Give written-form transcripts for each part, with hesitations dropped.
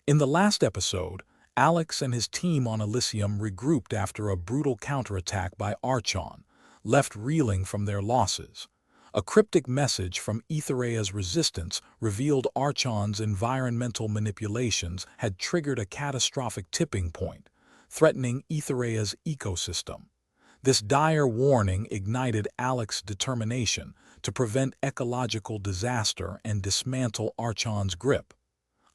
In the last episode, Alex and his team on Elysium regrouped after a brutal counterattack by Archon, left reeling from their losses. A cryptic message from Aethereia's resistance revealed Archon's environmental manipulations had triggered a catastrophic tipping point, threatening Aethereia's ecosystem. This dire warning ignited Alex's determination to prevent ecological disaster and dismantle Archon's grip.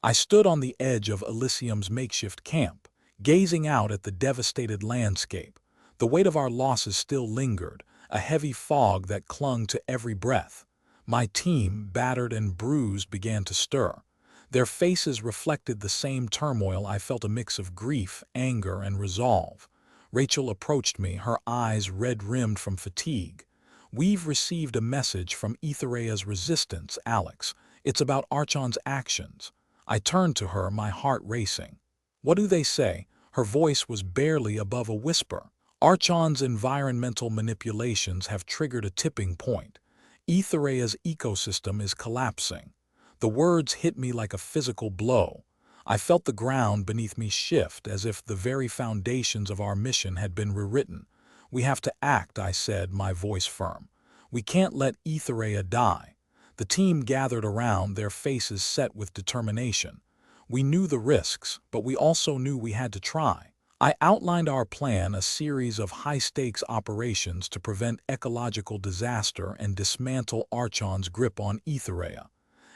I stood on the edge of Elysium's makeshift camp, gazing out at the devastated landscape. The weight of our losses still lingered, a heavy fog that clung to every breath. My team, battered and bruised, began to stir. Their faces reflected the same turmoil. I felt a mix of grief, anger, and resolve. Rachel approached me, her eyes red-rimmed from fatigue. "We've received a message from Aethereia's resistance, Alex. It's about Archon's actions." I turned to her, my heart racing. "What do they say?" Her voice was barely above a whisper. "Archon's environmental manipulations have triggered a tipping point. Aethereia's ecosystem is collapsing." The words hit me like a physical blow. I felt the ground beneath me shift, as if the very foundations of our mission had been rewritten. "We have to act," I said, my voice firm. "We can't let Aethereia die." The team gathered around, their faces set with determination. We knew the risks, but we also knew we had to try. I outlined our plan, a series of high-stakes operations to prevent ecological disaster and dismantle Archon's grip on Aethereia.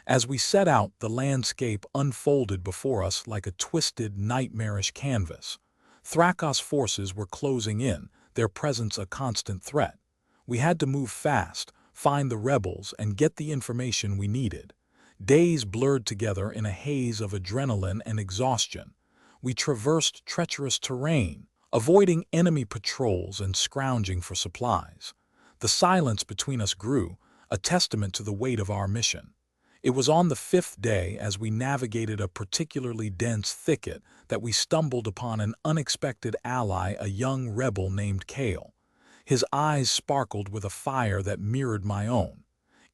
As we set out, the landscape unfolded before us like a twisted, nightmarish canvas. Thrakos forces were closing in, their presence a constant threat. We had to move fast, find the rebels, and get the information we needed. Days blurred together in a haze of adrenaline and exhaustion. We traversed treacherous terrain, avoiding enemy patrols and scrounging for supplies. The silence between us grew, a testament to the weight of our mission. It was on the fifth day, as we navigated a particularly dense thicket, that we stumbled upon an unexpected ally, a young rebel named Kale. His eyes sparkled with a fire that mirrored my own.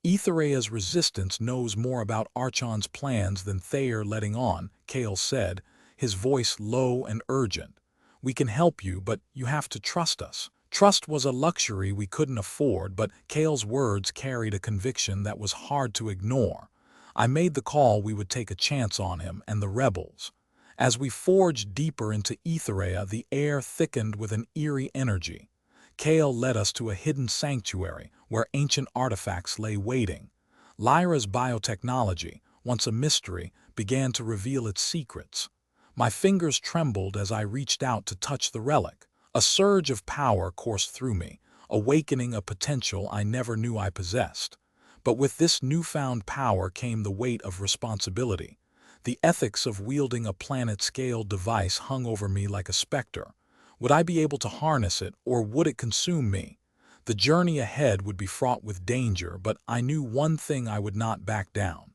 "Aethereia's resistance knows more about Archon's plans than Thayer letting on," Kale said, his voice low and urgent. "We can help you, but you have to trust us." Trust was a luxury we couldn't afford, but Kale's words carried a conviction that was hard to ignore. I made the call we would take a chance on him and the rebels. As we forged deeper into Aethereia, the air thickened with an eerie energy. Kale led us to a hidden sanctuary where ancient artifacts lay waiting. Lyra's biotechnology, once a mystery, began to reveal its secrets. My fingers trembled as I reached out to touch the relic. A surge of power coursed through me, awakening a potential I never knew I possessed. But with this newfound power came the weight of responsibility. The ethics of wielding a planet-scale device hung over me like a specter. Would I be able to harness it, or would it consume me? The journey ahead would be fraught with danger, but I knew one thing: I would not back down.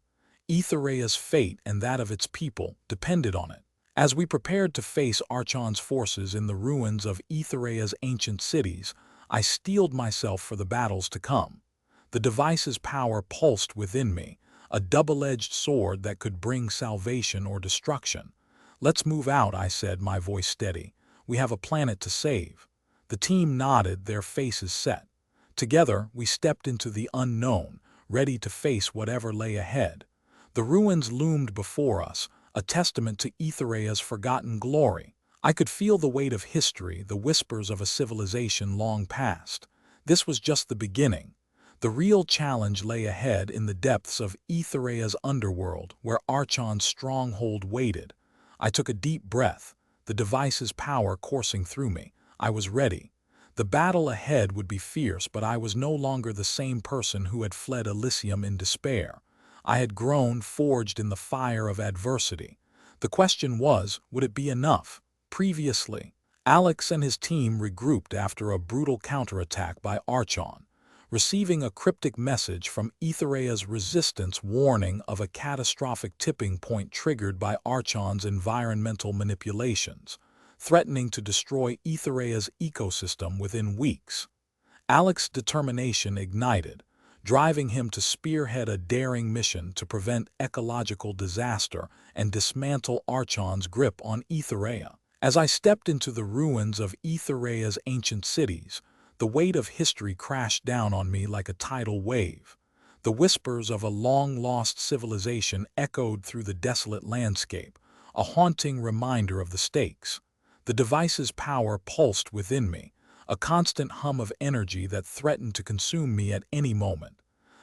Aethereia's fate and that of its people depended on it. As we prepared to face Archon's forces in the ruins of Aethereia's ancient cities, I steeled myself for the battles to come. The device's power pulsed within me, a double-edged sword that could bring salvation or destruction. "Let's move out," I said, my voice steady. "We have a planet to save." The team nodded, their faces set. Together, we stepped into the unknown, ready to face whatever lay ahead. The ruins loomed before us, a testament to Aethereia's forgotten glory. I could feel the weight of history, the whispers of a civilization long past. This was just the beginning. The real challenge lay ahead, in the depths of Aethereia's underworld, where Archon's stronghold waited. I took a deep breath, the device's power coursing through me. I was ready. The battle ahead would be fierce, but I was no longer the same person who had fled Elysium in despair. I had grown, forged in the fire of adversity. The question was, would it be enough? Previously, Alex and his team regrouped after a brutal counterattack by Archon, receiving a cryptic message from Aethereia's resistance warning of a catastrophic tipping point triggered by Archon's environmental manipulations, threatening to destroy Aethereia's ecosystem within weeks. Alex's determination ignited. driving him to spearhead a daring mission to prevent ecological disaster and dismantle Archon's grip on Aethereia. As I stepped into the ruins of Aethereia's ancient cities, the weight of history crashed down on me like a tidal wave. The whispers of a long-lost civilization echoed through the desolate landscape, a haunting reminder of the stakes. The device's power pulsed within me, a constant hum of energy that threatened to consume me at any moment.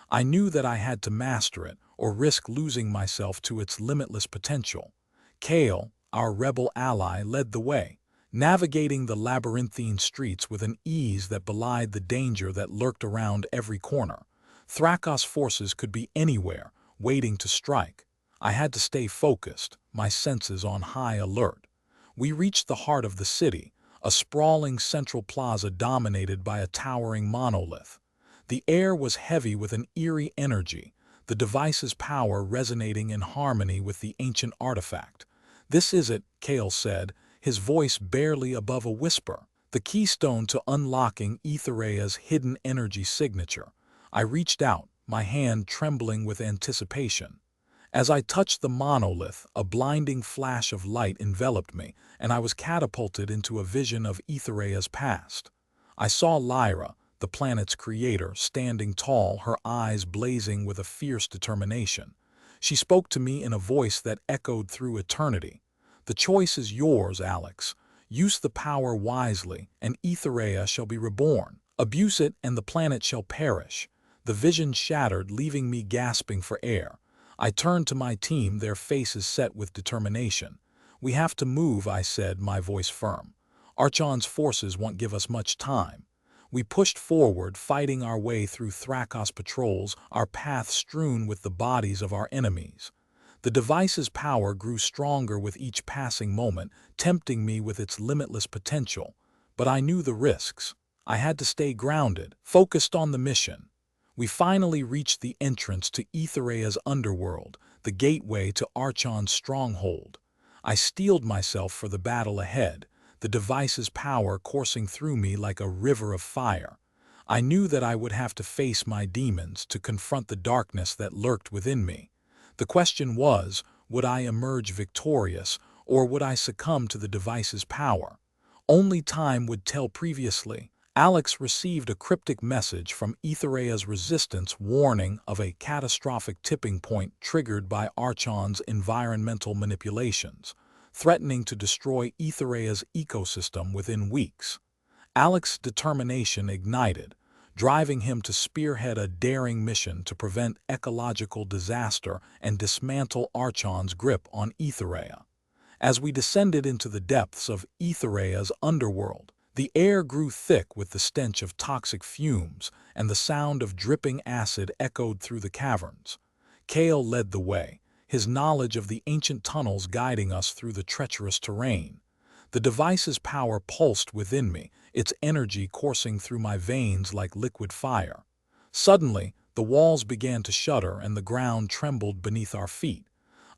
I knew that I had to master it or risk losing myself to its limitless potential. Kale, our rebel ally, led the way, navigating the labyrinthine streets with an ease that belied the danger that lurked around every corner. Thrakos forces could be anywhere, waiting to strike. I had to stay focused, my senses on high alert. We reached the heart of the city, a sprawling central plaza dominated by a towering monolith. The air was heavy with an eerie energy, the device's power resonating in harmony with the ancient artifact. "This is it," Kale said, his voice barely above a whisper. "The keystone to unlocking Aethereia's hidden energy signature." I reached out, my hand trembling with anticipation. As I touched the monolith, a blinding flash of light enveloped me, and I was catapulted into a vision of Aethereia's past. I saw Lyra, the planet's creator, standing tall, her eyes blazing with a fierce determination. She spoke to me in a voice that echoed through eternity. "The choice is yours, Alex. Use the power wisely, and Aethereia shall be reborn. Abuse it, and the planet shall perish." The vision shattered, leaving me gasping for air. I turned to my team, their faces set with determination. "We have to move," I said, my voice firm. "Archon's forces won't give us much time." We pushed forward, fighting our way through Thrakos patrols, our path strewn with the bodies of our enemies. The device's power grew stronger with each passing moment, tempting me with its limitless potential. But I knew the risks. I had to stay grounded, focused on the mission. We finally reached the entrance to Aethereia's underworld, the gateway to Archon's stronghold. I steeled myself for the battle ahead, the device's power coursing through me like a river of fire. I knew that I would have to face my demons to confront the darkness that lurked within me. The question was, would I emerge victorious, or would I succumb to the device's power? Only time would tell. Previously, Alex received a cryptic message from Aethereia's resistance warning of a catastrophic tipping point triggered by Archon's environmental manipulations, threatening to destroy Aethereia's ecosystem within weeks. Alex's determination ignited, driving him to spearhead a daring mission to prevent ecological disaster and dismantle Archon's grip on Aethereia. As we descended into the depths of Aethereia's underworld, the air grew thick with the stench of toxic fumes, and the sound of dripping acid echoed through the caverns. Kale led the way, his knowledge of the ancient tunnels guiding us through the treacherous terrain. The device's power pulsed within me, its energy coursing through my veins like liquid fire. Suddenly, the walls began to shudder and the ground trembled beneath our feet.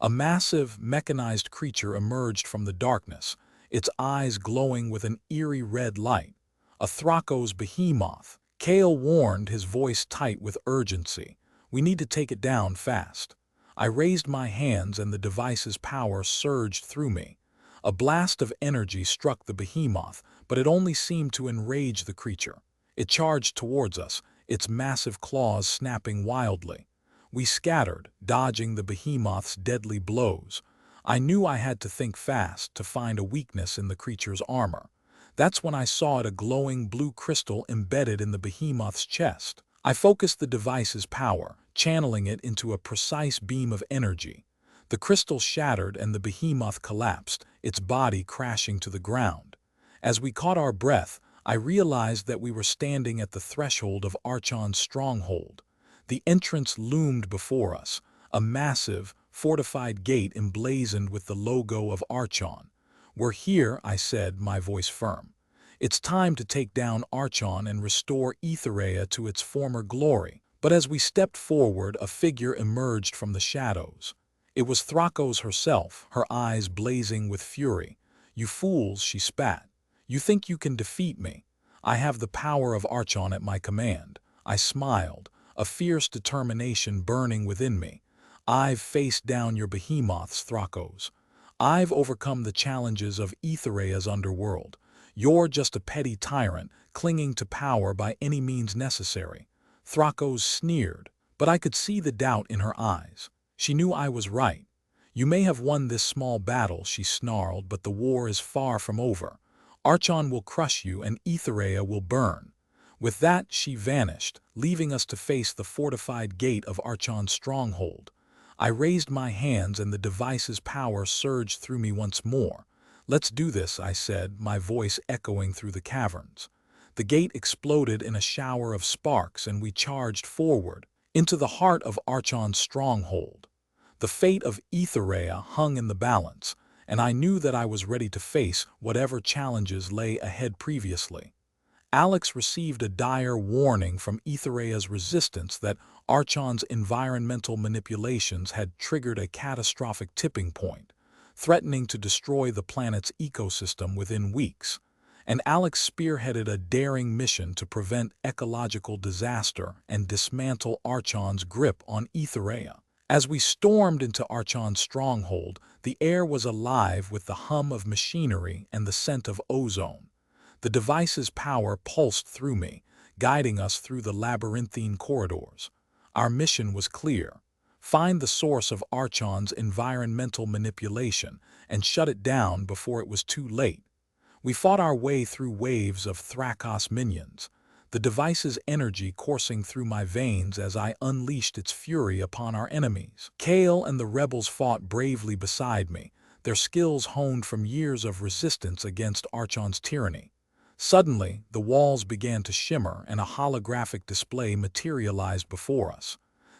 A massive, mechanized creature emerged from the darkness, its eyes glowing with an eerie red light. "A Thrakos behemoth," Kale warned, his voice tight with urgency. "We need to take it down fast." I raised my hands and the device's power surged through me. A blast of energy struck the behemoth, but it only seemed to enrage the creature. It charged towards us, its massive claws snapping wildly. We scattered, dodging the behemoth's deadly blows. I knew I had to think fast to find a weakness in the creature's armor. That's when I saw a glowing blue crystal embedded in the behemoth's chest. I focused the device's power, channeling it into a precise beam of energy. The crystal shattered and the behemoth collapsed, its body crashing to the ground. As we caught our breath, I realized that we were standing at the threshold of Archon's stronghold. The entrance loomed before us, a massive, fortified gate emblazoned with the logo of Archon. "We're here," I said, my voice firm. "It's time to take down Archon and restore Aethereia to its former glory." But as we stepped forward, a figure emerged from the shadows. It was Thrakos herself, her eyes blazing with fury. "You fools," she spat. "You think you can defeat me? I have the power of Archon at my command." I smiled, a fierce determination burning within me. I've faced down your behemoths, Thrakos. I've overcome the challenges of Aethereia's underworld. You're just a petty tyrant, clinging to power by any means necessary. Thrakos sneered, but I could see the doubt in her eyes. She knew I was right. You may have won this small battle, she snarled, but the war is far from over. Archon will crush you and Aethereia will burn. With that, she vanished, leaving us to face the fortified gate of Archon's stronghold. I raised my hands and the device's power surged through me once more. Let's do this, I said, my voice echoing through the caverns. The gate exploded in a shower of sparks and we charged forward, into the heart of Archon's stronghold. The fate of Aethereia hung in the balance, and I knew that I was ready to face whatever challenges lay ahead previously. Alex received a dire warning from Aethereia's resistance that Archon's environmental manipulations had triggered a catastrophic tipping point, threatening to destroy the planet's ecosystem within weeks. And Alex spearheaded a daring mission to prevent ecological disaster and dismantle Archon's grip on Aethereia. As we stormed into Archon's stronghold, the air was alive with the hum of machinery and the scent of ozone. The device's power pulsed through me, guiding us through the labyrinthine corridors. Our mission was clear: find the source of Archon's environmental manipulation and shut it down before it was too late. We fought our way through waves of Thrakos minions, the device's energy coursing through my veins as I unleashed its fury upon our enemies. Kale and the rebels fought bravely beside me, their skills honed from years of resistance against Archon's tyranny. Suddenly, the walls began to shimmer and a holographic display materialized before us.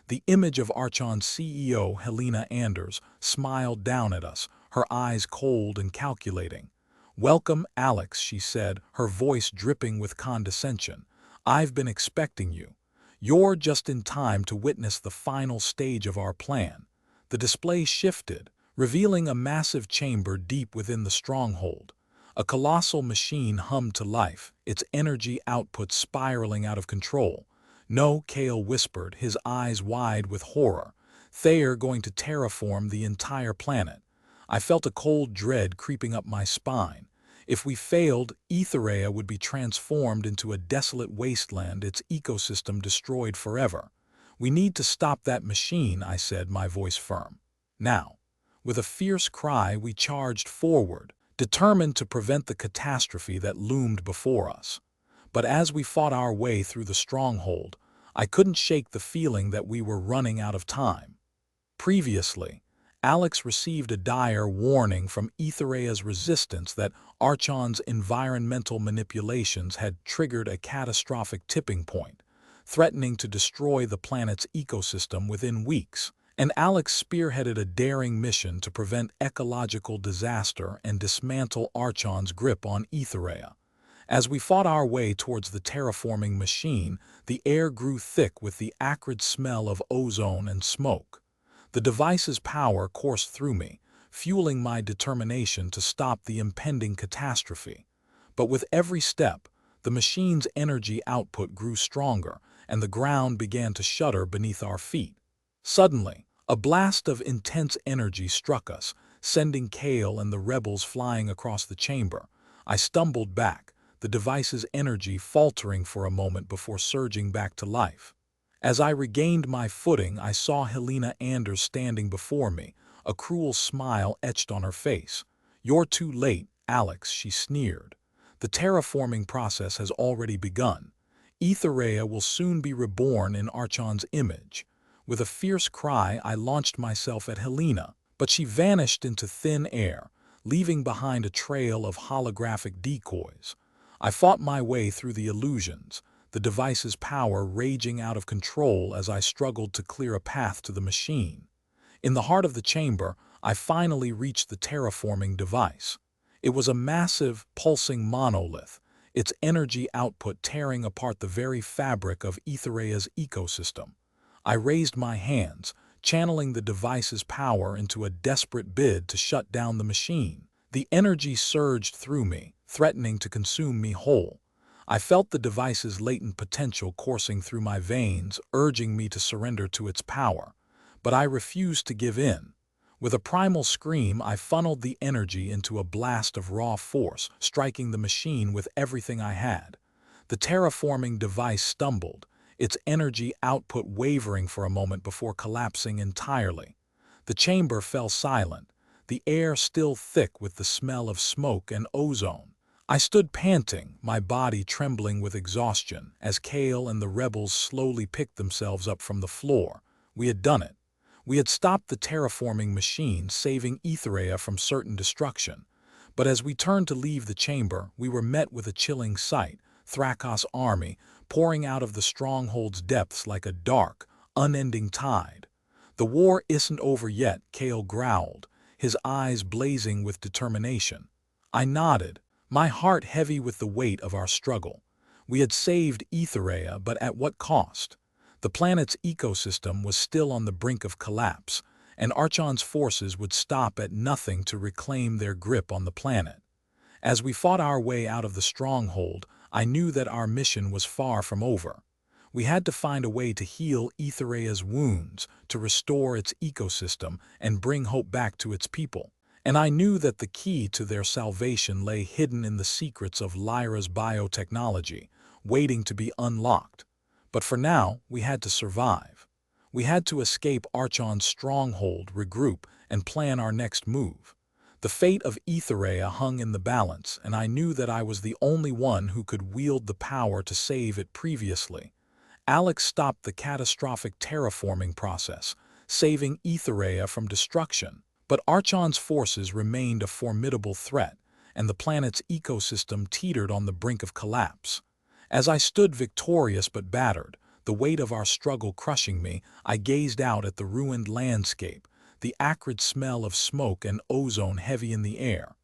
The image of Archon's CEO, Helena Anders, smiled down at us, her eyes cold and calculating. "Welcome, Alex," she said, her voice dripping with condescension. "I've been expecting you. You're just in time to witness the final stage of our plan." The display shifted, revealing a massive chamber deep within the stronghold. A colossal machine hummed to life, its energy output spiraling out of control. "No," Kale whispered, his eyes wide with horror. "They're going to terraform the entire planet." I felt a cold dread creeping up my spine. If we failed, Aethereia would be transformed into a desolate wasteland, its ecosystem destroyed forever. "We need to stop that machine," I said, my voice firm. Now, with a fierce cry, we charged forward, determined to prevent the catastrophe that loomed before us. But as we fought our way through the stronghold, I couldn't shake the feeling that we were running out of time. Previously, Alex received a dire warning from Aethereia's resistance that Archon's environmental manipulations had triggered a catastrophic tipping point, threatening to destroy the planet's ecosystem within weeks. And Alex spearheaded a daring mission to prevent ecological disaster and dismantle Archon's grip on Aethereia. As we fought our way towards the terraforming machine, the air grew thick with the acrid smell of ozone and smoke. The device's power coursed through me, fueling my determination to stop the impending catastrophe. But with every step, the machine's energy output grew stronger, and the ground began to shudder beneath our feet. Suddenly, a blast of intense energy struck us, sending Kale and the rebels flying across the chamber. I stumbled back, the device's energy faltering for a moment before surging back to life. As I regained my footing, I saw Helena Anders standing before me, a cruel smile etched on her face. "You're too late, Alex," she sneered. "The terraforming process has already begun. Aethereia will soon be reborn in Archon's image." With a fierce cry, I launched myself at Helena, but she vanished into thin air, leaving behind a trail of holographic decoys. I fought my way through the illusions, the device's power raging out of control as I struggled to clear a path to the machine. In the heart of the chamber, I finally reached the terraforming device. It was a massive, pulsing monolith, its energy output tearing apart the very fabric of Aethereia's ecosystem. I raised my hands, channeling the device's power into a desperate bid to shut down the machine. The energy surged through me, threatening to consume me whole. I felt the device's latent potential coursing through my veins, urging me to surrender to its power. But I refused to give in. With a primal scream, I funneled the energy into a blast of raw force, striking the machine with everything I had. The terraforming device stumbled, its energy output wavering for a moment before collapsing entirely. The chamber fell silent, the air still thick with the smell of smoke and ozone. I stood panting, my body trembling with exhaustion, as Kale and the rebels slowly picked themselves up from the floor. We had done it. We had stopped the terraforming machine, saving Aethereia from certain destruction. But as we turned to leave the chamber, we were met with a chilling sight: Thrakos' army pouring out of the stronghold's depths like a dark, unending tide. "The war isn't over yet," Kale growled, his eyes blazing with determination. I nodded, my heart heavy with the weight of our struggle. We had saved Aethereia, but at what cost? The planet's ecosystem was still on the brink of collapse, and Archon's forces would stop at nothing to reclaim their grip on the planet. As we fought our way out of the stronghold, I knew that our mission was far from over. We had to find a way to heal Aethereia's wounds, to restore its ecosystem, and bring hope back to its people. And I knew that the key to their salvation lay hidden in the secrets of Lyra's biotechnology, waiting to be unlocked. But for now, we had to survive. We had to escape Archon's stronghold, regroup, and plan our next move. The fate of Aethereia hung in the balance, and I knew that I was the only one who could wield the power to save it previously. Alex stopped the catastrophic terraforming process, saving Aethereia from destruction. But Archon's forces remained a formidable threat, and the planet's ecosystem teetered on the brink of collapse. As I stood victorious but battered, the weight of our struggle crushing me, I gazed out at the ruined landscape, the acrid smell of smoke and ozone heavy in the air.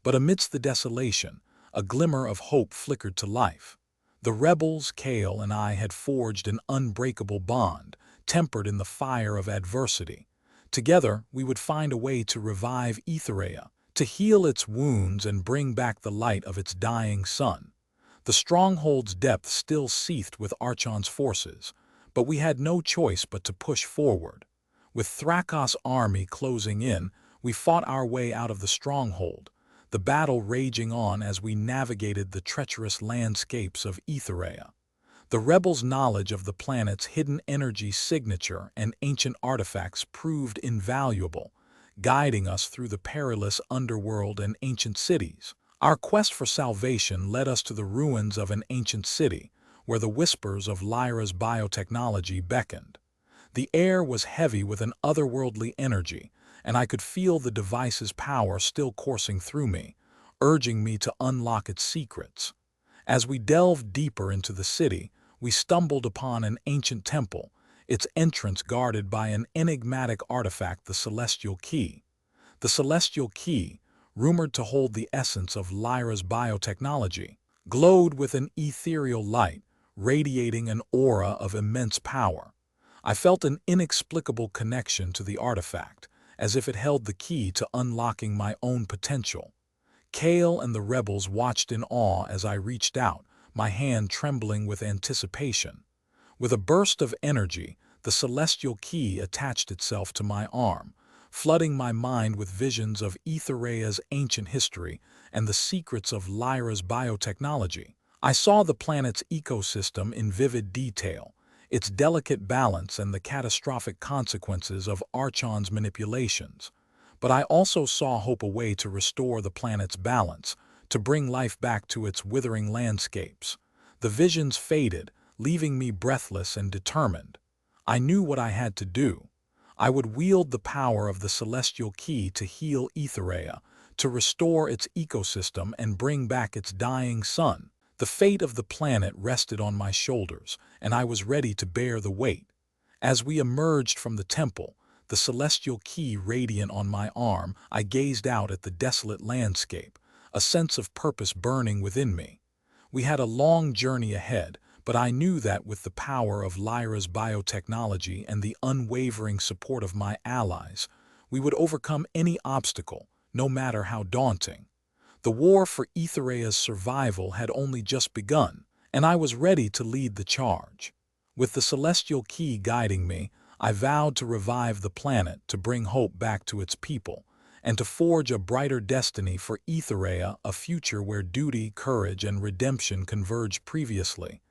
But amidst the desolation, a glimmer of hope flickered to life. The rebels, Kale, and I had forged an unbreakable bond, tempered in the fire of adversity. Together, we would find a way to revive Aethereia, to heal its wounds and bring back the light of its dying sun. The stronghold's depths still seethed with Archon's forces, but we had no choice but to push forward. With Thrakos' army closing in, we fought our way out of the stronghold, the battle raging on as we navigated the treacherous landscapes of Aethereia. The rebels' knowledge of the planet's hidden energy signature and ancient artifacts proved invaluable, guiding us through the perilous underworld and ancient cities. Our quest for salvation led us to the ruins of an ancient city, where the whispers of Lyra's biotechnology beckoned. The air was heavy with an otherworldly energy, and I could feel the device's power still coursing through me, urging me to unlock its secrets. As we delved deeper into the city, we stumbled upon an ancient temple, its entrance guarded by an enigmatic artifact, the Celestial Key. The Celestial Key, rumored to hold the essence of Lyra's biotechnology, glowed with an ethereal light, radiating an aura of immense power. I felt an inexplicable connection to the artifact, as if it held the key to unlocking my own potential. Kale and the rebels watched in awe as I reached out, my hand trembling with anticipation. With a burst of energy, the Celestial Key attached itself to my arm, flooding my mind with visions of Aethereia's ancient history and the secrets of Lyra's biotechnology. I saw the planet's ecosystem in vivid detail, its delicate balance and the catastrophic consequences of Archon's manipulations. But I also saw hope, a way to restore the planet's balance, to bring life back to its withering landscapes. The visions faded, leaving me breathless and determined. I knew what I had to do. I would wield the power of the Celestial Key to heal Aethereia, to restore its ecosystem and bring back its dying sun. The fate of the planet rested on my shoulders, and I was ready to bear the weight. As we emerged from the temple, the Celestial Key radiant on my arm, I gazed out at the desolate landscape, a sense of purpose burning within me. We had a long journey ahead, but I knew that with the power of Lyra's biotechnology and the unwavering support of my allies, we would overcome any obstacle, no matter how daunting. The war for Aethereia's survival had only just begun, and I was ready to lead the charge. With the celestial key guiding me, I vowed to revive the planet, to bring hope back to its people, and to forge a brighter destiny for Aethereia, a future where duty, courage, and redemption converged previously.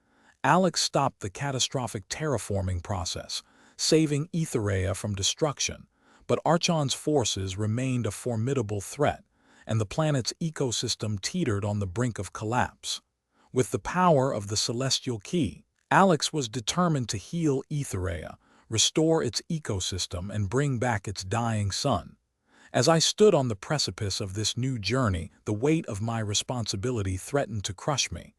Alex stopped the catastrophic terraforming process, saving Aethereia from destruction, but Archon's forces remained a formidable threat, and the planet's ecosystem teetered on the brink of collapse. With the power of the celestial key, Alex was determined to heal Aethereia, restore its ecosystem, and bring back its dying sun. As I stood on the precipice of this new journey, the weight of my responsibility threatened to crush me.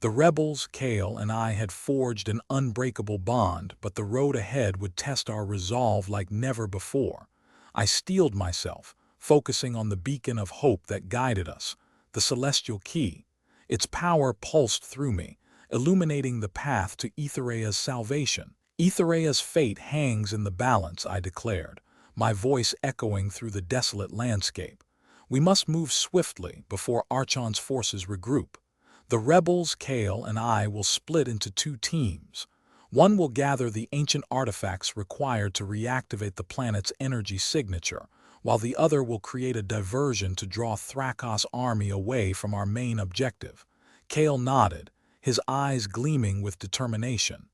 The rebels, Kale, and I had forged an unbreakable bond, but the road ahead would test our resolve like never before. I steeled myself, focusing on the beacon of hope that guided us, the celestial key. Its power pulsed through me, illuminating the path to Aethereia's salvation. Aethereia's fate hangs in the balance, I declared, my voice echoing through the desolate landscape. We must move swiftly before Archon's forces regroup. The rebels, Kale, and I will split into two teams. One will gather the ancient artifacts required to reactivate the planet's energy signature, while the other will create a diversion to draw Thrakos' army away from our main objective. Kale nodded, his eyes gleaming with determination.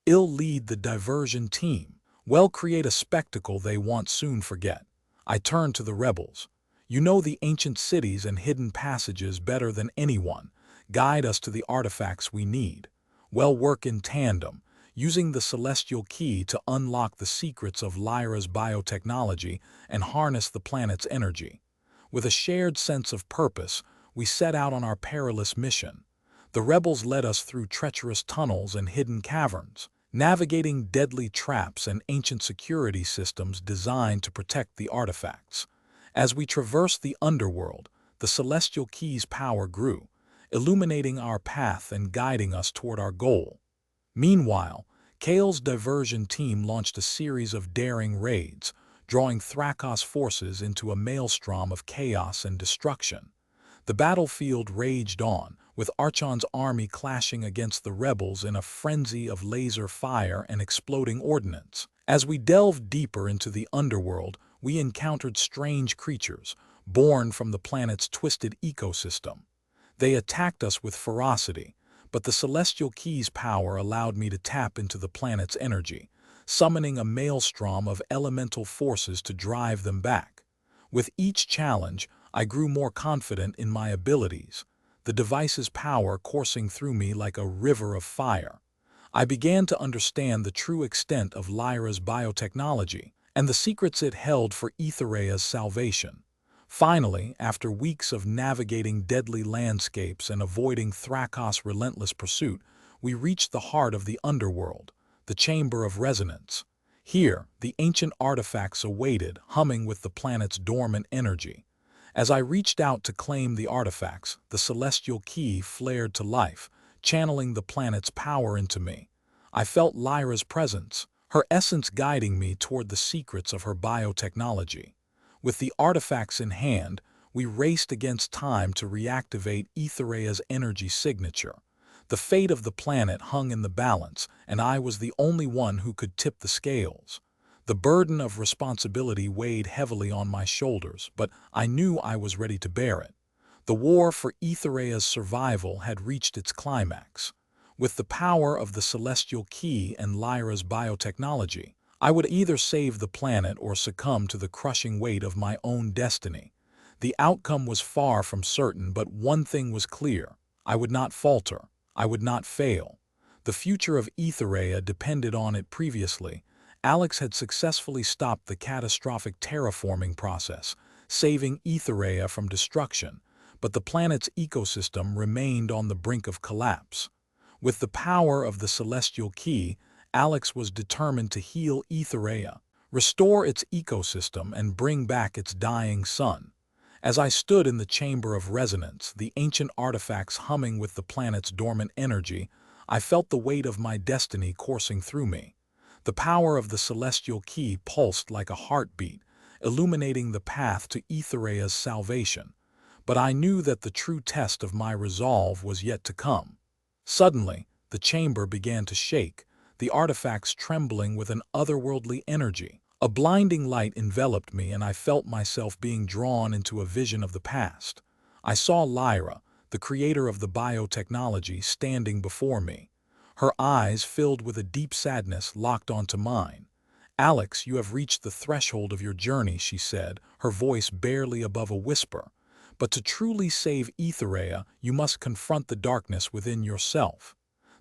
I'll lead the diversion team. We'll create a spectacle they won't soon forget. I turned to the rebels. You know the ancient cities and hidden passages better than anyone. Guide us to the artifacts we need. We'll work in tandem, using the celestial key to unlock the secrets of Lyra's biotechnology and harness the planet's energy. With a shared sense of purpose, we set out on our perilous mission. The rebels led us through treacherous tunnels and hidden caverns, navigating deadly traps and ancient security systems designed to protect the artifacts. As we traversed the underworld, the celestial key's power grew, illuminating our path and guiding us toward our goal. Meanwhile, Kale's diversion team launched a series of daring raids, drawing Thrakos' forces into a maelstrom of chaos and destruction. The battlefield raged on, with Archon's army clashing against the rebels in a frenzy of laser fire and exploding ordnance. As we delved deeper into the underworld, we encountered strange creatures, born from the planet's twisted ecosystem. They attacked us with ferocity, but the celestial key's power allowed me to tap into the planet's energy, summoning a maelstrom of elemental forces to drive them back. With each challenge, I grew more confident in my abilities, the device's power coursing through me like a river of fire. I began to understand the true extent of Lyra's biotechnology and the secrets it held for Aethereia's salvation. Finally, after weeks of navigating deadly landscapes and avoiding Thrakos' relentless pursuit, we reached the heart of the underworld, the Chamber of Resonance. Here, the ancient artifacts awaited, humming with the planet's dormant energy. As I reached out to claim the artifacts, the celestial key flared to life, channeling the planet's power into me. I felt Lyra's presence, her essence guiding me toward the secrets of her biotechnology. With the artifacts in hand, we raced against time to reactivate Aethereia's energy signature. The fate of the planet hung in the balance, and I was the only one who could tip the scales. The burden of responsibility weighed heavily on my shoulders, but I knew I was ready to bear it. The war for Aethereia's survival had reached its climax. With the power of the celestial key and Lyra's biotechnology, I would either save the planet or succumb to the crushing weight of my own destiny. The outcome was far from certain, but one thing was clear. I would not falter. I would not fail. The future of Aethereia depended on it. Previously, Alex had successfully stopped the catastrophic terraforming process, saving Aethereia from destruction, but the planet's ecosystem remained on the brink of collapse. With the power of the celestial key, Alex was determined to heal Aethereia, restore its ecosystem, and bring back its dying sun. As I stood in the Chamber of Resonance, the ancient artifacts humming with the planet's dormant energy, I felt the weight of my destiny coursing through me. The power of the celestial key pulsed like a heartbeat, illuminating the path to Aethereia's salvation. But I knew that the true test of my resolve was yet to come. Suddenly, the chamber began to shake, the artifacts trembling with an otherworldly energy. A blinding light enveloped me and I felt myself being drawn into a vision of the past. I saw Lyra, the creator of the biotechnology, standing before me. Her eyes, filled with a deep sadness, locked onto mine. "Alex, you have reached the threshold of your journey," she said, her voice barely above a whisper. "But to truly save Aethereia, you must confront the darkness within yourself.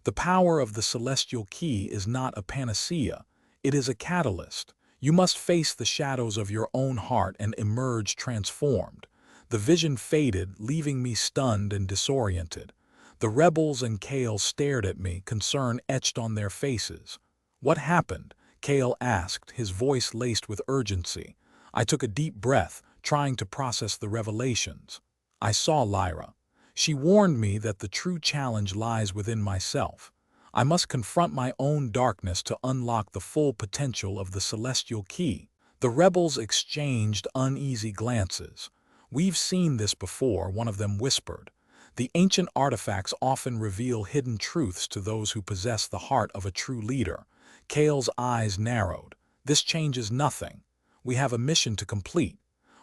The power of the celestial key is not a panacea, it is a catalyst. You must face the shadows of your own heart and emerge transformed." The vision faded, leaving me stunned and disoriented. The rebels and Kale stared at me, concern etched on their faces. "What happened?" Kale asked, his voice laced with urgency. I took a deep breath, trying to process the revelations. I saw Lyra. She warned me that the true challenge lies within myself. I must confront my own darkness to unlock the full potential of the celestial key. The rebels exchanged uneasy glances. "We've seen this before," one of them whispered. "The ancient artifacts often reveal hidden truths to those who possess the heart of a true leader." Kale's eyes narrowed. "This changes nothing. We have a mission to complete.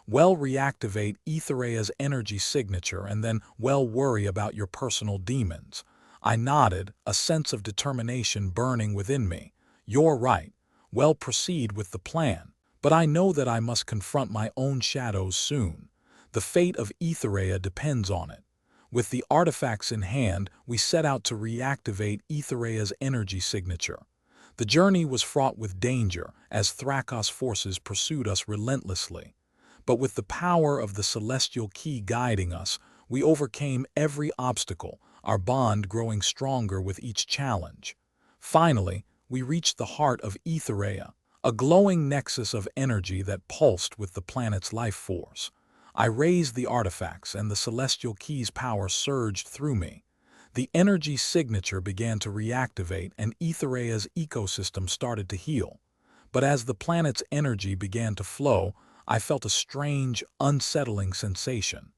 Reactivate Aethereia's energy signature and then worry about your personal demons." I nodded, a sense of determination burning within me. "You're right. Proceed with the plan. But I know that I must confront my own shadows soon. The fate of Aethereia depends on it." With the artifacts in hand, we set out to reactivate Aethereia's energy signature. The journey was fraught with danger as Thrakos forces pursued us relentlessly. But with the power of the celestial key guiding us, we overcame every obstacle, our bond growing stronger with each challenge. Finally, we reached the heart of Aethereia, a glowing nexus of energy that pulsed with the planet's life force. I raised the artifacts and the celestial key's power surged through me. The energy signature began to reactivate and Aethereia's ecosystem started to heal. But as the planet's energy began to flow, I felt a strange, unsettling sensation.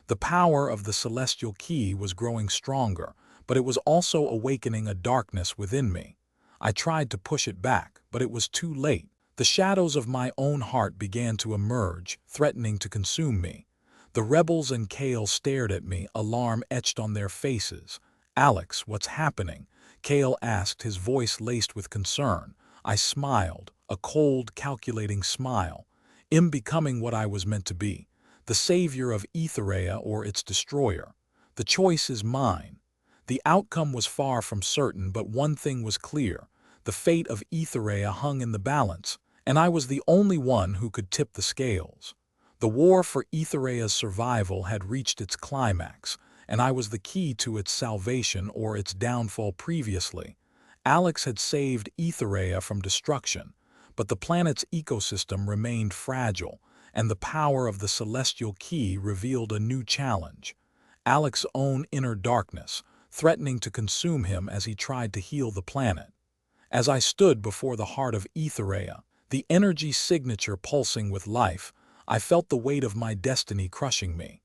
The power of the celestial key was growing stronger, but it was also awakening a darkness within me. I tried to push it back, but it was too late. The shadows of my own heart began to emerge, threatening to consume me. The rebels and Kale stared at me, alarm etched on their faces. "Alex, what's happening?" Kale asked, his voice laced with concern. I smiled, a cold, calculating smile. "I'm becoming what I was meant to be, the savior of Aethereia or its destroyer. The choice is mine." The outcome was far from certain, but one thing was clear. The fate of Aethereia hung in the balance, and I was the only one who could tip the scales. The war for Aethereia's survival had reached its climax, and I was the key to its salvation or its downfall. Previously, Alex had saved Aethereia from destruction, but the planet's ecosystem remained fragile, and the power of the celestial key revealed a new challenge. Alex's own inner darkness, threatening to consume him as he tried to heal the planet. As I stood before the heart of Aethereia, the energy signature pulsing with life, I felt the weight of my destiny crushing me.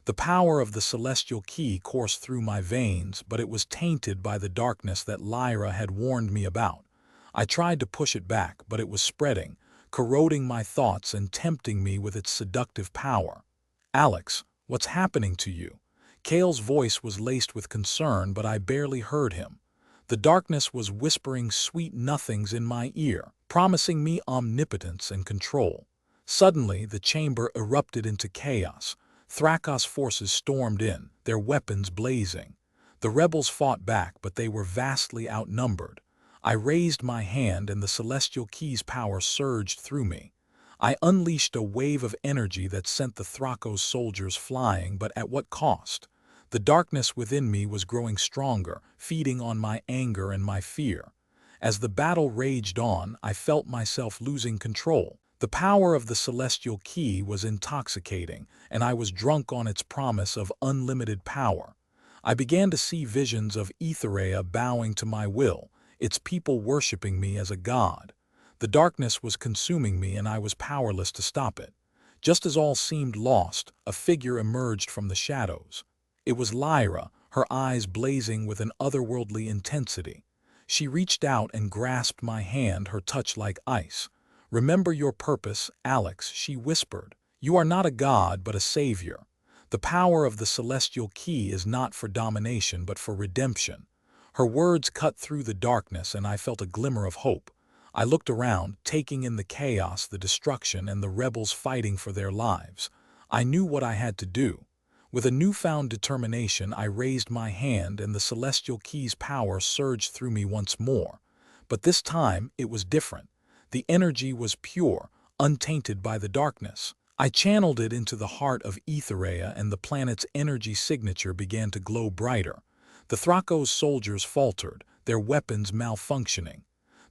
The power of the celestial key coursed through my veins, but it was tainted by the darkness that Lyra had warned me about. I tried to push it back, but it was spreading, corroding my thoughts and tempting me with its seductive power. "Alex, what's happening to you?" Kale's voice was laced with concern, but I barely heard him. The darkness was whispering sweet nothings in my ear, promising me omnipotence and control. Suddenly, the chamber erupted into chaos. Thrakos forces stormed in, their weapons blazing. The rebels fought back, but they were vastly outnumbered. I raised my hand and the celestial key's power surged through me. I unleashed a wave of energy that sent the Thrakos soldiers flying, but at what cost? The darkness within me was growing stronger, feeding on my anger and my fear. As the battle raged on, I felt myself losing control. The power of the celestial key was intoxicating, and I was drunk on its promise of unlimited power. I began to see visions of Aethereia bowing to my will, its people worshipping me as a god. The darkness was consuming me and I was powerless to stop it. Just as all seemed lost, a figure emerged from the shadows. It was Lyra, her eyes blazing with an otherworldly intensity. She reached out and grasped my hand, her touch like ice. "Remember your purpose, Alex," she whispered. "You are not a god, but a savior. The power of the celestial key is not for domination, but for redemption." Her words cut through the darkness, and I felt a glimmer of hope. I looked around, taking in the chaos, the destruction, and the rebels fighting for their lives. I knew what I had to do. With a newfound determination, I raised my hand, and the celestial key's power surged through me once more. But this time, it was different. The energy was pure, untainted by the darkness. I channeled it into the heart of Aethereia, and the planet's energy signature began to glow brighter. The Thrakos soldiers faltered, their weapons malfunctioning.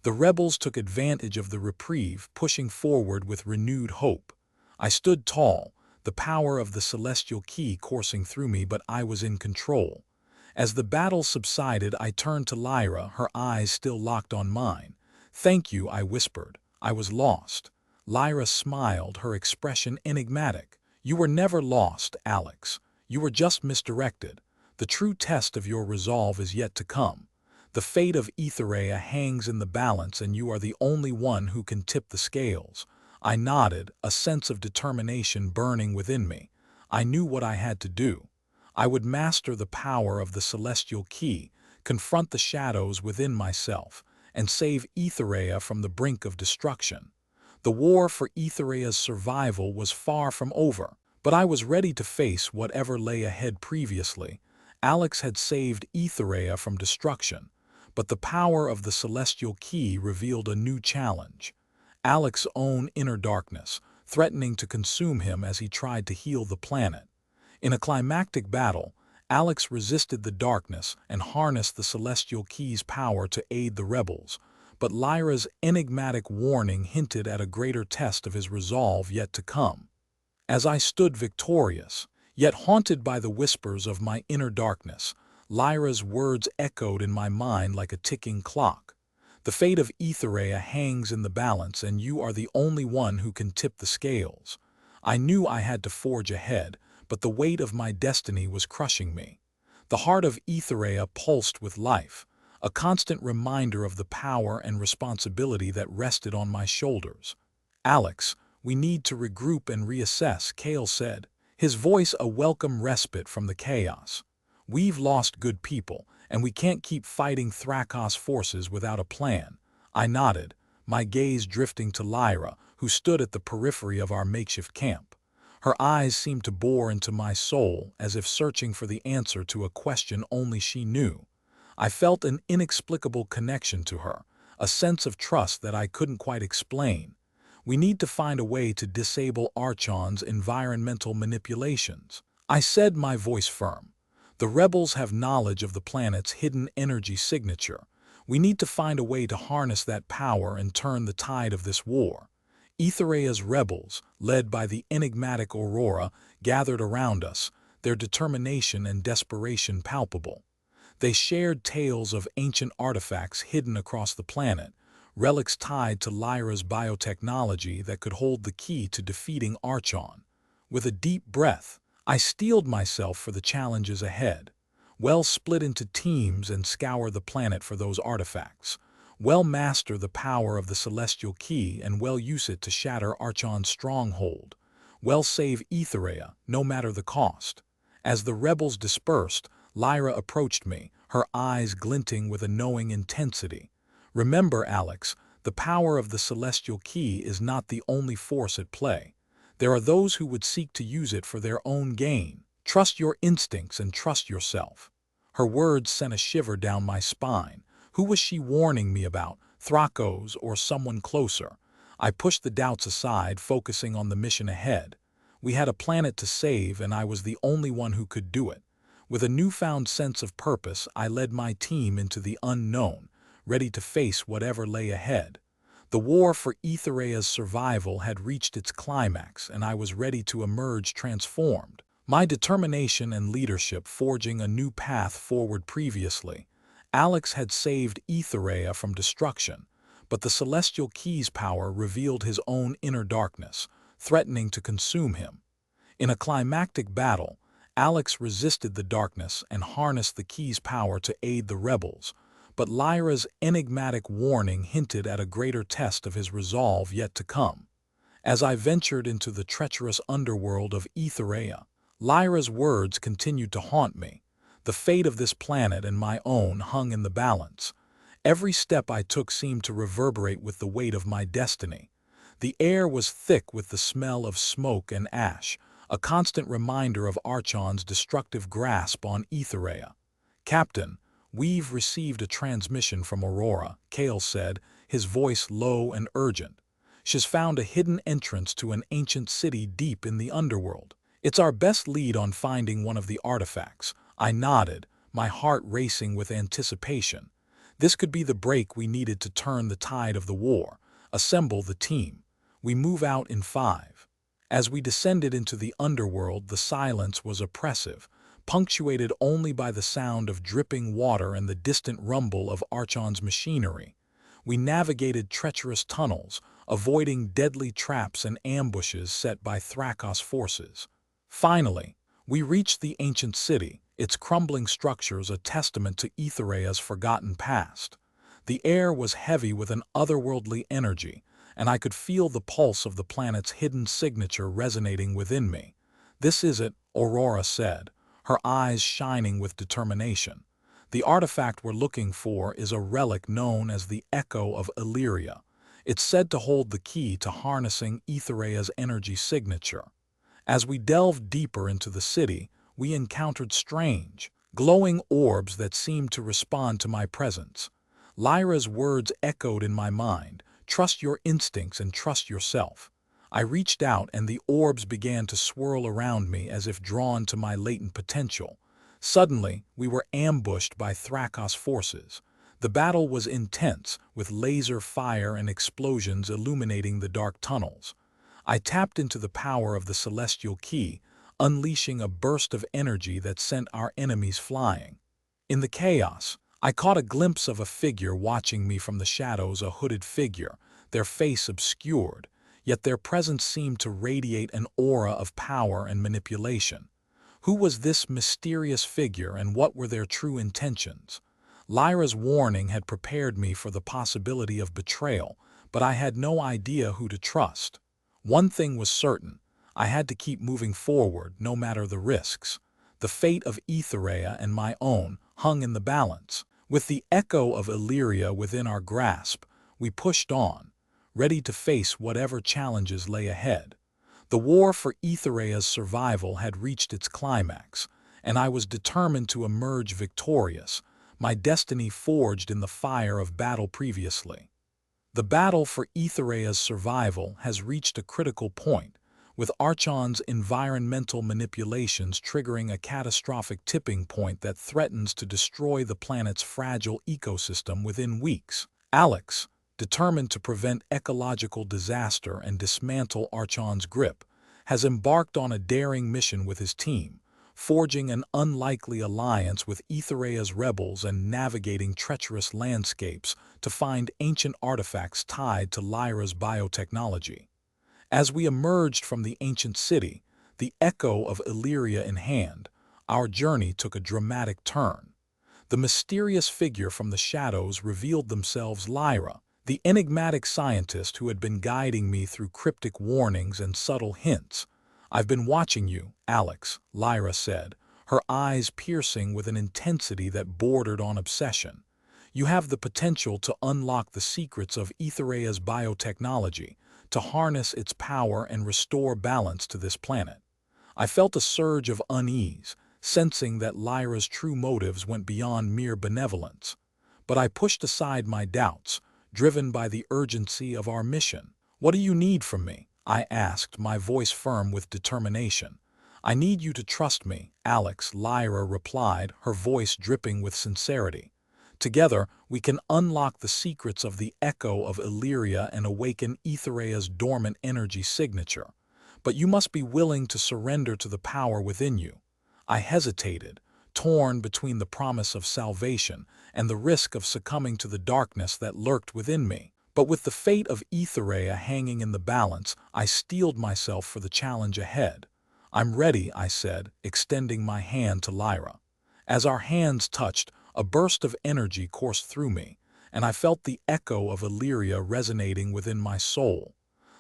The rebels took advantage of the reprieve, pushing forward with renewed hope. I stood tall, the power of the celestial key coursing through me, but I was in control. As the battle subsided, I turned to Lyra, her eyes still locked on mine. "Thank you," I whispered. "I was lost." Lyra smiled, her expression enigmatic. "You were never lost, Alex. You were just misdirected. The true test of your resolve is yet to come. The fate of Aethereia hangs in the balance, and you are the only one who can tip the scales." I nodded, a sense of determination burning within me. I knew what I had to do. I would master the power of the celestial key, confront the shadows within myself, and save Aethereia from the brink of destruction. The war for Aethereia's survival was far from over, but I was ready to face whatever lay ahead. Previously, Alex had saved Aethereia from destruction, but the power of the celestial key revealed a new challenge. Alex's own inner darkness, threatening to consume him as he tried to heal the planet. In a climactic battle, Alex resisted the darkness and harnessed the celestial key's power to aid the rebels, but Lyra's enigmatic warning hinted at a greater test of his resolve yet to come. As I stood victorious, yet haunted by the whispers of my inner darkness, Lyra's words echoed in my mind like a ticking clock. "The fate of Aethereia hangs in the balance, and you are the only one who can tip the scales." I knew I had to forge ahead, but the weight of my destiny was crushing me. The heart of Aethereia pulsed with life, a constant reminder of the power and responsibility that rested on my shoulders. "Alex, we need to regroup and reassess," Kale said, his voice a welcome respite from the chaos. "We've lost good people, and we can't keep fighting Thrakos forces without a plan." I nodded, my gaze drifting to Lyra, who stood at the periphery of our makeshift camp. Her eyes seemed to bore into my soul, as if searching for the answer to a question only she knew. I felt an inexplicable connection to her, a sense of trust that I couldn't quite explain. "We need to find a way to disable Archon's environmental manipulations," I said, my voice firm. "The rebels have knowledge of the planet's hidden energy signature. We need to find a way to harness that power and turn the tide of this war." Aethereia's rebels, led by the enigmatic Aurora, gathered around us, their determination and desperation palpable. They shared tales of ancient artifacts hidden across the planet, relics tied to Lyra's biotechnology that could hold the key to defeating Archon. With a deep breath, I steeled myself for the challenges ahead. Well, split into teams and scour the planet for those artifacts. Well, master the power of the celestial key and well, use it to shatter Archon's stronghold. Well, save Aethereia, no matter the cost. As the rebels dispersed, Lyra approached me, her eyes glinting with a knowing intensity. "Remember, Alex, the power of the celestial key is not the only force at play. There are those who would seek to use it for their own gain. Trust your instincts and trust yourself." Her words sent a shiver down my spine. Who was she warning me about, Thrakos or someone closer? I pushed the doubts aside, focusing on the mission ahead. We had a planet to save, and I was the only one who could do it. With a newfound sense of purpose, I led my team into the unknown, ready to face whatever lay ahead. The war for Aethereia's survival had reached its climax, and I was ready to emerge transformed, my determination and leadership forging a new path forward. Previously, Alex had saved Aethereia from destruction, but the celestial key's power revealed his own inner darkness, threatening to consume him. In a climactic battle, Alex resisted the darkness and harnessed the key's power to aid the rebels, but Lyra's enigmatic warning hinted at a greater test of his resolve yet to come. As I ventured into the treacherous underworld of Aethereia, Lyra's words continued to haunt me. The fate of this planet and my own hung in the balance. Every step I took seemed to reverberate with the weight of my destiny. The air was thick with the smell of smoke and ash, a constant reminder of Archon's destructive grasp on Aethereia. "Captain, we've received a transmission from Aurora," Kale said, his voice low and urgent. "She's found a hidden entrance to an ancient city deep in the underworld. It's our best lead on finding one of the artifacts." I nodded, my heart racing with anticipation. This could be the break we needed to turn the tide of the war. Assemble the team. We move out in 5. As we descended into the underworld, the silence was oppressive, punctuated only by the sound of dripping water and the distant rumble of Archon's machinery. We navigated treacherous tunnels, avoiding deadly traps and ambushes set by Thrakos forces. Finally, we reached the ancient city, its crumbling structures a testament to Aethereia's forgotten past. The air was heavy with an otherworldly energy, and I could feel the pulse of the planet's hidden signature resonating within me. "This is it," Aurora said, her eyes shining with determination. "The artifact we're looking for is a relic known as the Echo of Aethereia. It's said to hold the key to harnessing Aethereia's energy signature." As we delved deeper into the city, we encountered strange, glowing orbs that seemed to respond to my presence. Lyra's words echoed in my mind, "Trust your instincts and trust yourself." I reached out and the orbs began to swirl around me as if drawn to my latent potential. Suddenly, we were ambushed by Thrakos forces. The battle was intense, with laser fire and explosions illuminating the dark tunnels. I tapped into the power of the celestial key, unleashing a burst of energy that sent our enemies flying. In the chaos, I caught a glimpse of a figure watching me from the shadows, a hooded figure, their face obscured, yet their presence seemed to radiate an aura of power and manipulation. Who was this mysterious figure and what were their true intentions? Lyra's warning had prepared me for the possibility of betrayal, but I had no idea who to trust. One thing was certain. I had to keep moving forward, no matter the risks. The fate of Aethereia and my own hung in the balance. With the echo of Aethereia within our grasp, we pushed on, ready to face whatever challenges lay ahead. The war for Aethereia's survival had reached its climax, and I was determined to emerge victorious, my destiny forged in the fire of battle previously. The battle for Aethereia's survival has reached a critical point, with Archon's environmental manipulations triggering a catastrophic tipping point that threatens to destroy the planet's fragile ecosystem within weeks. Alex, determined to prevent ecological disaster and dismantle Archon's grip, has embarked on a daring mission with his team, forging an unlikely alliance with Aethereia's rebels and navigating treacherous landscapes to find ancient artifacts tied to Lyra's biotechnology. As we emerged from the ancient city, the echo of Aethereia in hand, our journey took a dramatic turn. The mysterious figure from the shadows revealed themselves Lyra, the enigmatic scientist who had been guiding me through cryptic warnings and subtle hints. "I've been watching you, Alex," Lyra said, her eyes piercing with an intensity that bordered on obsession. "You have the potential to unlock the secrets of Aethereia's biotechnology, to harness its power and restore balance to this planet." I felt a surge of unease, sensing that Lyra's true motives went beyond mere benevolence. But I pushed aside my doubts, driven by the urgency of our mission. "What do you need from me?" I asked, my voice firm with determination. "I need you to trust me, Alex," Lyra replied, her voice dripping with sincerity. "Together, we can unlock the secrets of the echo of Aethereia and awaken Aethereia's dormant energy signature. But you must be willing to surrender to the power within you." I hesitated, torn between the promise of salvation and the risk of succumbing to the darkness that lurked within me. But with the fate of Aethereia hanging in the balance, I steeled myself for the challenge ahead. "I'm ready," I said, extending my hand to Lyra. As our hands touched, a burst of energy coursed through me, and I felt the echo of Aethereia resonating within my soul.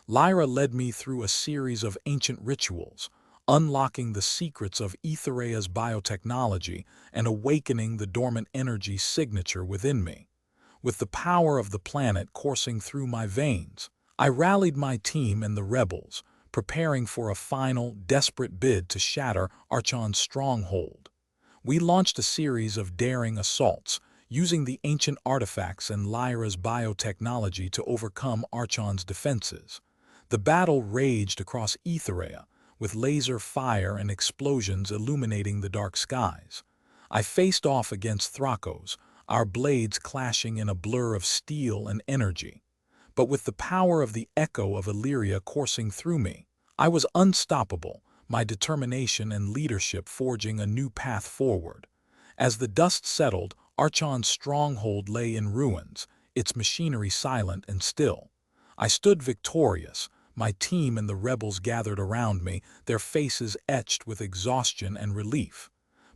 Lyra led me through a series of ancient rituals, unlocking the secrets of Aethereia's biotechnology and awakening the dormant energy signature within me. With the power of the planet coursing through my veins, I rallied my team and the rebels, preparing for a final, desperate bid to shatter Archon's stronghold. We launched a series of daring assaults, using the ancient artifacts and Lyra's biotechnology to overcome Archon's defenses. The battle raged across Aethereia, with laser fire and explosions illuminating the dark skies. I faced off against Thrakos, our blades clashing in a blur of steel and energy. But with the power of the echo of Aethereia coursing through me, I was unstoppable, my determination and leadership forging a new path forward. As the dust settled, Archon's stronghold lay in ruins, its machinery silent and still. I stood victorious, my team and the rebels gathered around me, their faces etched with exhaustion and relief.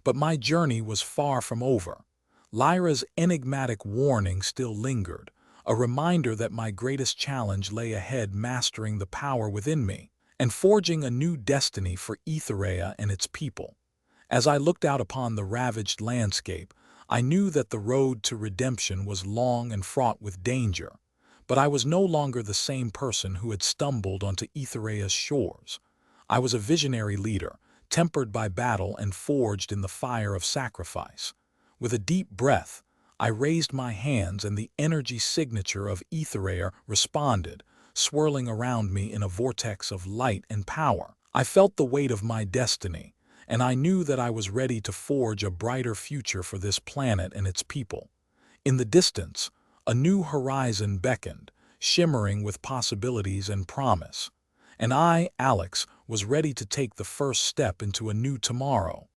But my journey was far from over. Lyra's enigmatic warning still lingered, a reminder that my greatest challenge lay ahead, mastering the power within me and forging a new destiny for Aethereia and its people. As I looked out upon the ravaged landscape, I knew that the road to redemption was long and fraught with danger. But I was no longer the same person who had stumbled onto Aethereia's shores. I was a visionary leader, tempered by battle and forged in the fire of sacrifice. With a deep breath, I raised my hands and the energy signature of Aethereia responded, swirling around me in a vortex of light and power. I felt the weight of my destiny, and I knew that I was ready to forge a brighter future for this planet and its people. In the distance, a new horizon beckoned, shimmering with possibilities and promise. And I, Alex, was ready to take the first step into a new tomorrow.